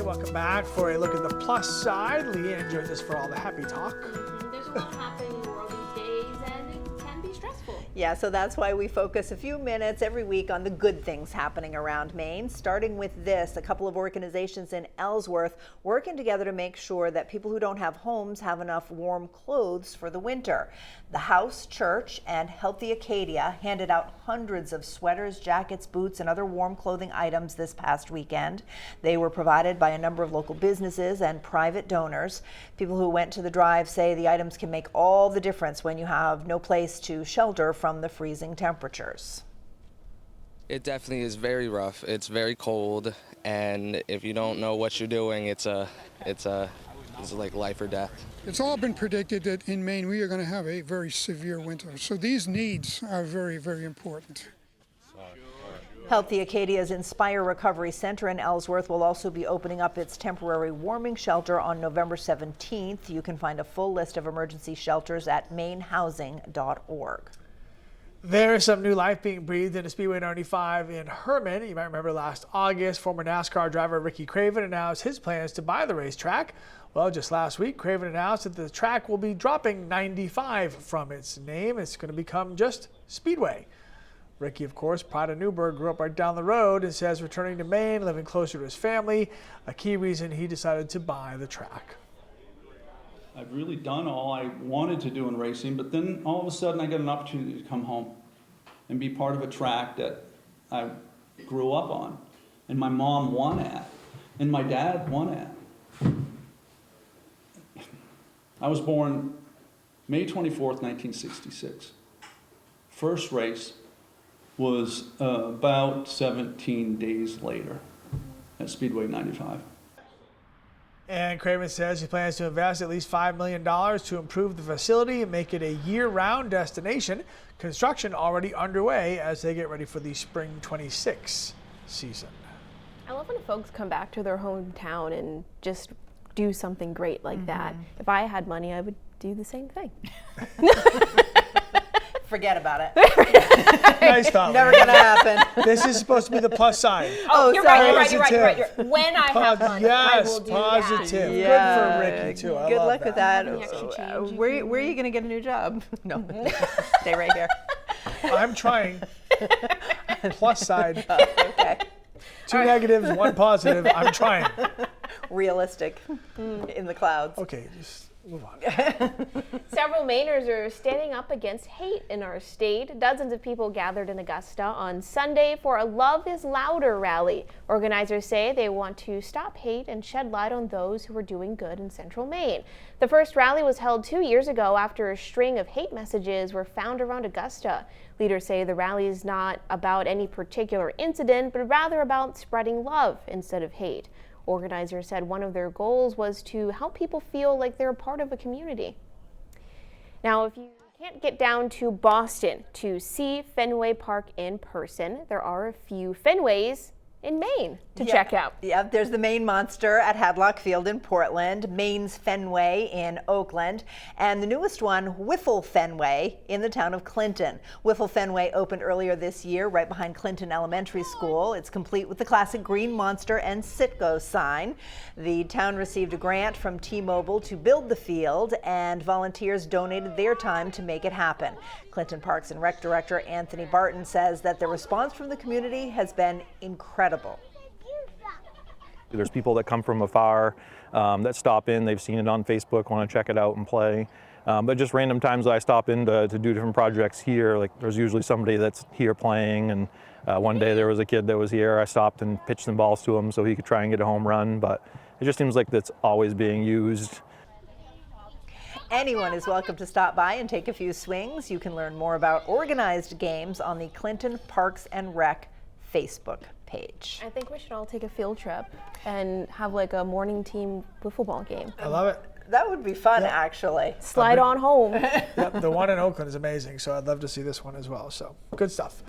welcome back for a look at the plus side. Leanne joins us for all the happy talk. There's a lot happening in the world these days, and it can be stressful. Yeah, so that's why we focus a few minutes every week on the good things happening around Maine, starting with this. A couple of organizations in Ellsworth working together to make sure that people who don't have homes have enough warm clothes for the winter. The House Church and Healthy Acadia handed out hundreds of sweaters, jackets, boots, and other warm clothing items this past weekend. They were provided by a number of local businesses and private donors. People who went to the drive say the items can make all the difference when you have no place to shelter from the freezing temperatures. It definitely is very rough. It's very cold, and if you don't know what you're doing, it's like life or death. It's all been predicted that in Maine we are going to have a very severe winter. So these needs are very, very important. Healthy Acadia's Inspire Recovery Center in Ellsworth will also be opening up its temporary warming shelter on November 17th. You can find a full list of emergency shelters at mainehousing.org. There's some new life being breathed into Speedway 95 in Herman. You might remember last August, former NASCAR driver Ricky Craven announced his plans to buy the racetrack. Well, just last week, Craven announced that the track will be dropping 95 from its name. It's going to become just Speedway. Ricky, of course, pride of Newburgh, grew up right down the road and says returning to Maine, living closer to his family, a key reason he decided to buy the track. I've really done all I wanted to do in racing, but then all of a sudden I got an opportunity to come home and be part of a track that I grew up on, and my mom won at, and my dad won at. I was born May 24th, 1966. First race was about 17 days later at Speedway 95. And Craven says he plans to invest at least $5 million to improve the facility and make it a year-round destination. Construction already underway as they get ready for the spring 26 season. I love when folks come back to their hometown and just do something great like that. If I had money, I would do the same thing. Forget about it. Nice thought. Never gonna happen. This is supposed to be the plus side. Oh, you're right. Positive. When I have money, I will do positive. that. Yeah. Good for Ricky, too. I Good love luck with that. Any extra change you Where can- are you going to get a new job? No, stay right here. I'm trying. Plus side. Okay. Two negatives, one positive. I'm trying. Realistic in the clouds. Okay, just move on. Several Mainers are standing up against hate in our state. Dozens of people gathered in Augusta on Sunday for a Love is Louder rally. Organizers say they want to stop hate and shed light on those who are doing good in central Maine. The first rally was held 2 years ago after a string of hate messages were found around Augusta. Leaders say the rally is not about any particular incident, but rather about spreading love instead of hate. Organizers said one of their goals was to help people feel like they're a part of a community. Now, if you can't get down to Boston to see Fenway Park in person, there are a few Fenways in Maine to check out. Yeah, there's the Maine Monster at Hadlock Field in Portland, Maine's Fenway in Oakland, and the newest one, Wiffle Fenway, in the town of Clinton. Wiffle Fenway opened earlier this year right behind Clinton Elementary School. It's complete with the classic green monster and Citgo sign. The town received a grant from T-Mobile to build the field, and volunteers donated their time to make it happen. Clinton Parks and Rec Director Anthony Barton says that the response from the community has been incredible. There's people that come from afar that stop in. They've seen it on Facebook, want to check it out and play. But just random times that I stop in to do different projects here, like there's usually somebody that's here playing. And one day there was a kid that was here. I stopped and pitched some balls to him so he could try and get a home run. But it just seems like that's always being used. Anyone is welcome to stop by and take a few swings. You can learn more about organized games on the Clinton Parks and Rec Facebook page. I think we should all take a field trip and have like a morning team wiffle ball game. I love it. That would be fun, actually. Slide on home. Yep, the one in Oakland is amazing, so I'd love to see this one as well. So good stuff.